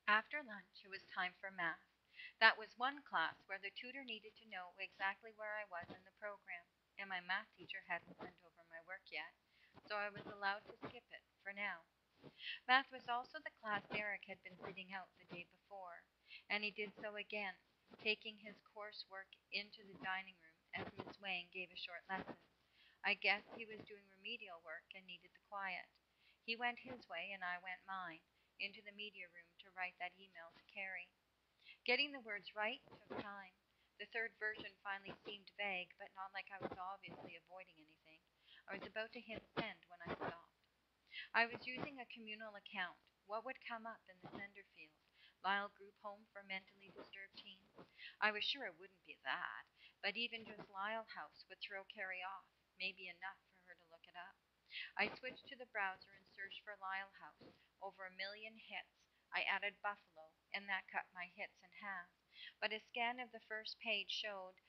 After lunch, it was time for math. That was one class where the tutor needed to know exactly where I was in the program, and my math teacher hadn't sent over my work yet, so I was allowed to skip it for now. Math was also the class Derek had been sitting out the day before, and he did so again, taking his coursework into the dining room as Miss Wang gave a short lesson. I guess he was doing remedial work and needed the quiet. He went his way and I went mine, into the media room to write that email to Carrie. Getting the words right took time. The third version finally seemed vague, but not like I was obviously avoiding anything. I was about to hit send when I stopped. I was using a communal account. What would come up in the sender field? Lyle Group Home for Mentally Disturbed Teens? I was sure it wouldn't be that, but even just Lyle House would throw Carrie off, maybe enough for her to look it up. I switched to the browser and searched for Lyle House. Over a million hits. I added Buffalo, and that cut my hits in half. But a scan of the first page showed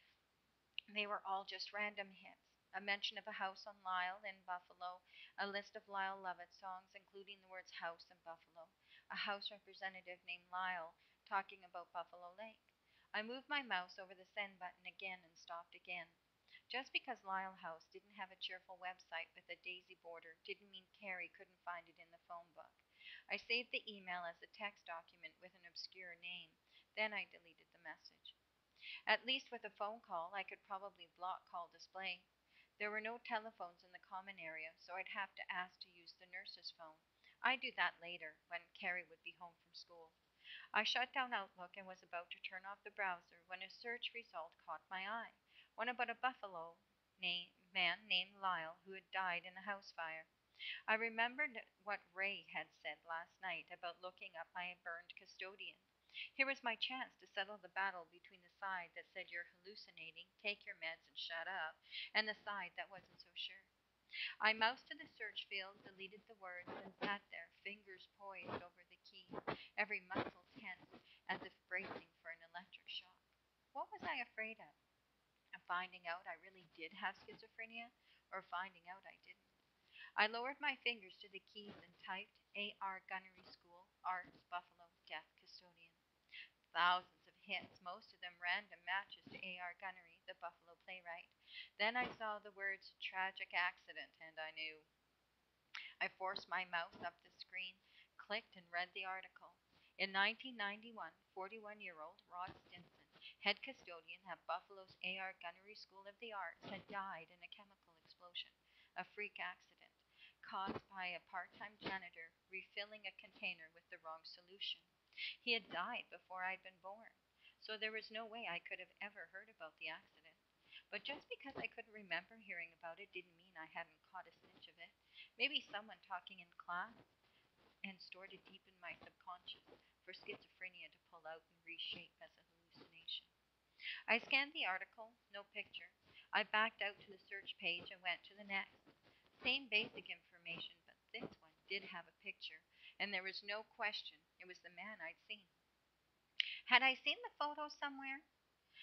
they were all just random hits. A mention of a house on Lyle in Buffalo, a list of Lyle Lovett songs, including the words house and Buffalo, a house representative named Lyle talking about Buffalo Lake. I moved my mouse over the send button again and stopped again. Just because Lyle House didn't have a cheerful website with a daisy border didn't mean Carrie couldn't find it in the phone book. I saved the email as a text document with an obscure name. Then I deleted the message. At least with a phone call, I could probably block call display. There were no telephones in the common area, so I'd have to ask to use the nurse's phone. I'd do that later, when Carrie would be home from school. I shut down Outlook and was about to turn off the browser when a search result caught my eye. One about a Buffalo man named Lyle who had died in a house fire. I remembered what Ray had said last night about looking up my burned custodian. Here was my chance to settle the battle between the side that said you're hallucinating, take your meds, and shut up, and the side that wasn't so sure. I moused to the search field, deleted the words, and sat there, fingers poised over the key, every muscle tense, as if bracing for an electric shock. What was I afraid of? Of finding out I really did have schizophrenia, or finding out I didn't? I lowered my fingers to the keys and typed A.R. Gunnery School, Arts, Buffalo, Death Custodian. Thousands of hits, most of them random matches to A.R. Gunnery, the Buffalo playwright. Then I saw the words tragic accident, and I knew. I forced my mouse up the screen, clicked, and read the article. In 1991, 41-year-old Rod Stinson, head custodian at Buffalo's A.R. Gunnery School of the Arts, had died in a chemical explosion, a freak accident, caused by a part time janitor refilling a container with the wrong solution. He had died before I'd been born, so there was no way I could have ever heard about the accident. But just because I couldn't remember hearing about it didn't mean I hadn't caught a snitch of it. Maybe someone talking in class and stored it deep in my subconscious for schizophrenia to pull out and reshape as a hallucination. I scanned the article, no picture. I backed out to the search page and went to the next. Same basic information, but this one did have a picture, and there was no question it was the man I'd seen. Had I seen the photo somewhere?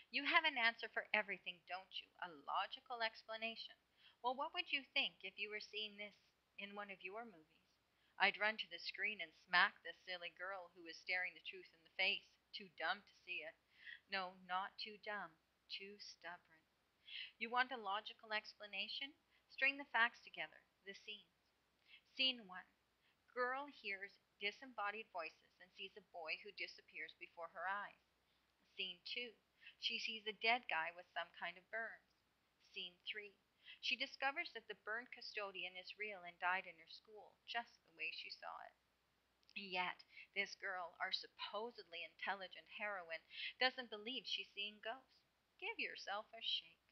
You have an answer for everything, don't you? A logical explanation. Well, what would you think if you were seeing this in one of your movies? I'd run to the screen and smack the silly girl who was staring the truth in the face. Too dumb to see it. No, not too dumb. Too stubborn. You want a logical explanation? String the facts together. The scenes. Scene 1. Girl hears disembodied voices and sees a boy who disappears before her eyes. Scene 2. She sees a dead guy with some kind of burns. Scene 3. She discovers that the burned custodian is real and died in her school, just the way she saw it. Yet, this girl, our supposedly intelligent heroine, doesn't believe she's seeing ghosts. Give yourself a shake.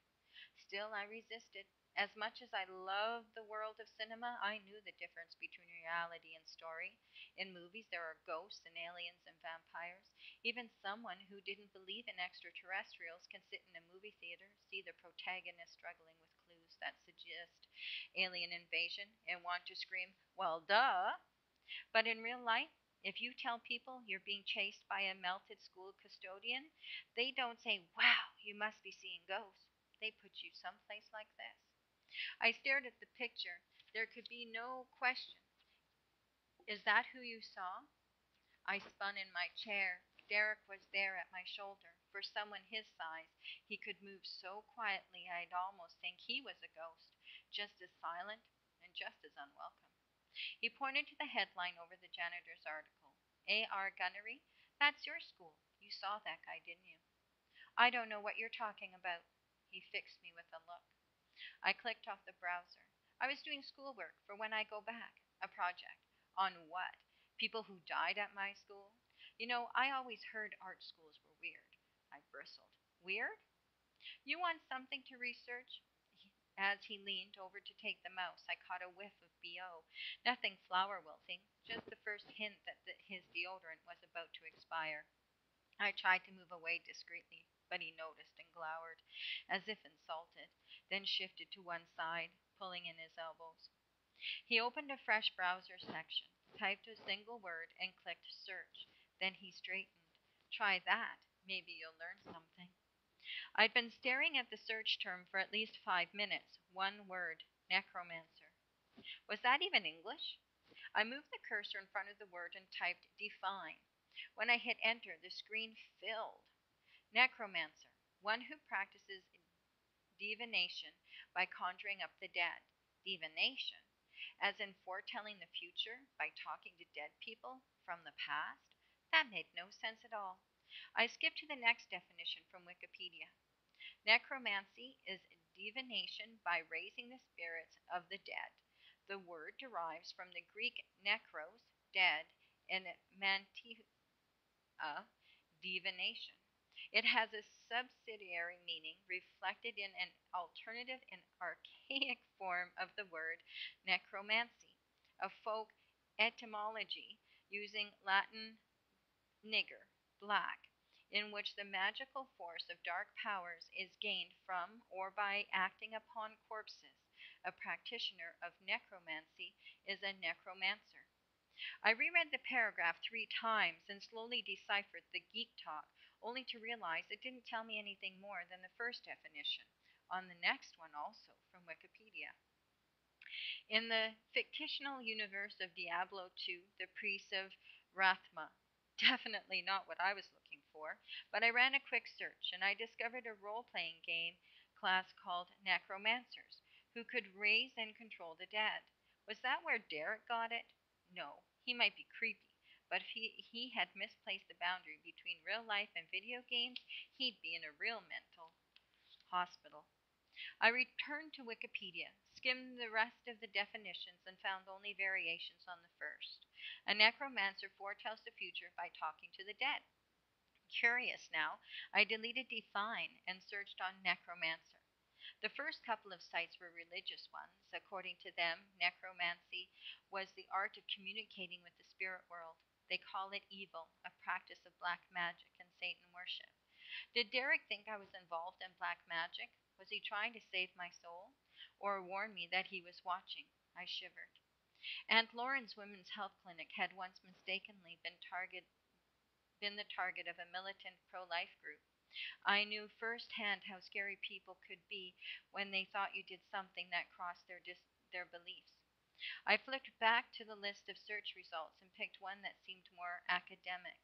Still, I resisted. As much as I loved the world of cinema, I knew the difference between reality and story. In movies, there are ghosts and aliens and vampires. Even someone who didn't believe in extraterrestrials can sit in a movie theater, see the protagonist struggling with clues that suggest alien invasion, and want to scream, well, duh! But in real life, if you tell people you're being chased by a melted school custodian, they don't say, wow, you must be seeing ghosts. They put you someplace like this. I stared at the picture. There could be no question. Is that who you saw? I spun in my chair. Derek was there at my shoulder. For someone his size, he could move so quietly I'd almost think he was a ghost, just as silent and just as unwelcome. He pointed to the headline over the janitor's article. A.R. Gunnery? That's your school. You saw that guy, didn't you? I don't know what you're talking about. He fixed me with a look. I clicked off the browser. I was doing schoolwork for when I go back. A project. On what? People who died at my school? You know, I always heard art schools were weird. I bristled. Weird? You want something to research? As he leaned over to take the mouse, I caught a whiff of BO. Nothing flower wilting, just the first hint that his deodorant was about to expire. I tried to move away discreetly, but he noticed and glowered, as if insulted, then shifted to one side, pulling in his elbows. He opened a fresh browser section, typed a single word, and clicked search. Then he straightened. Try that. Maybe you'll learn something. I'd been staring at the search term for at least 5 minutes. One word, necromancer. Was that even English? I moved the cursor in front of the word and typed define. When I hit enter, the screen filled. Necromancer, one who practices divination by conjuring up the dead. Divination, as in foretelling the future by talking to dead people from the past? That made no sense at all. I skipped to the next definition from Wikipedia. Necromancy is divination by raising the spirits of the dead. The word derives from the Greek nekros, dead, and mantia, divination. It has a subsidiary meaning reflected in an alternative and archaic form of the word necromancy, a folk etymology using Latin nigger, black, in which the magical force of dark powers is gained from or by acting upon corpses. A practitioner of necromancy is a necromancer. I reread the paragraph 3 times and slowly deciphered the geek talk, only to realize it didn't tell me anything more than the first definition, on the next one also from Wikipedia. In the fictional universe of Diablo 2, the priest of Rathma. Definitely not what I was looking for, but I ran a quick search and I discovered a role playing game class called Necromancers, who could raise and control the dead. Was that where Derek got it? No, he might be creepy, but if he had misplaced the boundary between real life and video games, he'd be in a real mental hospital. I returned to Wikipedia, skimmed the rest of the definitions, and found only variations on the first. A necromancer foretells the future by talking to the dead. Curious now, I deleted define and searched on necromancer. The first couple of sites were religious ones. According to them, necromancy was the art of communicating with the spirit world. They call it evil, a practice of black magic and Satan worship. Did Derek think I was involved in black magic? Was he trying to save my soul? Or warn me that he was watching? I shivered. Aunt Lauren's Women's Health Clinic had once mistakenly been the target of a militant pro-life group. I knew firsthand how scary people could be when they thought you did something that crossed their beliefs. I flipped back to the list of search results and picked one that seemed more academic.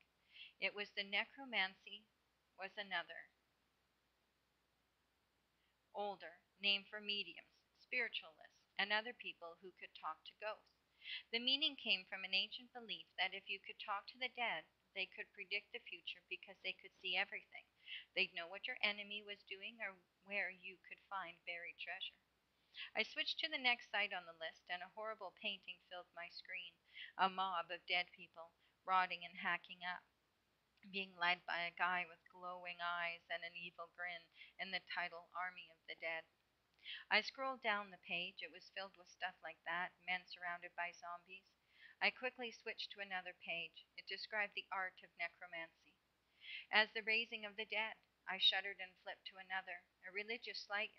It was the necromancy was another older, name for mediums, spiritualists, and other people who could talk to ghosts. The meaning came from an ancient belief that if you could talk to the dead, they could predict the future because they could see everything. They'd know what your enemy was doing or where you could find buried treasure. I switched to the next site on the list, and a horrible painting filled my screen. A mob of dead people, rotting and hacking up, being led by a guy with glowing eyes and an evil grin, and the title Army of the Dead. I scrolled down the page. It was filled with stuff like that, men surrounded by zombies. I quickly switched to another page. It described the art of necromancy as the raising of the dead. I shuddered and flipped to another, a religious site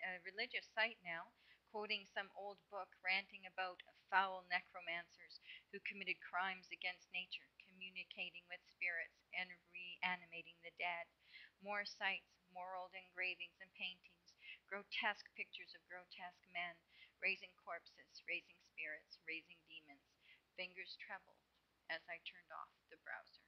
now, quoting some old book ranting about foul necromancers who committed crimes against nature, communicating with spirits, and reanimating the dead. More sites, more old engravings and paintings, grotesque pictures of grotesque men, raising corpses, raising spirits, raising demons. Fingers trembled as I turned off the browser.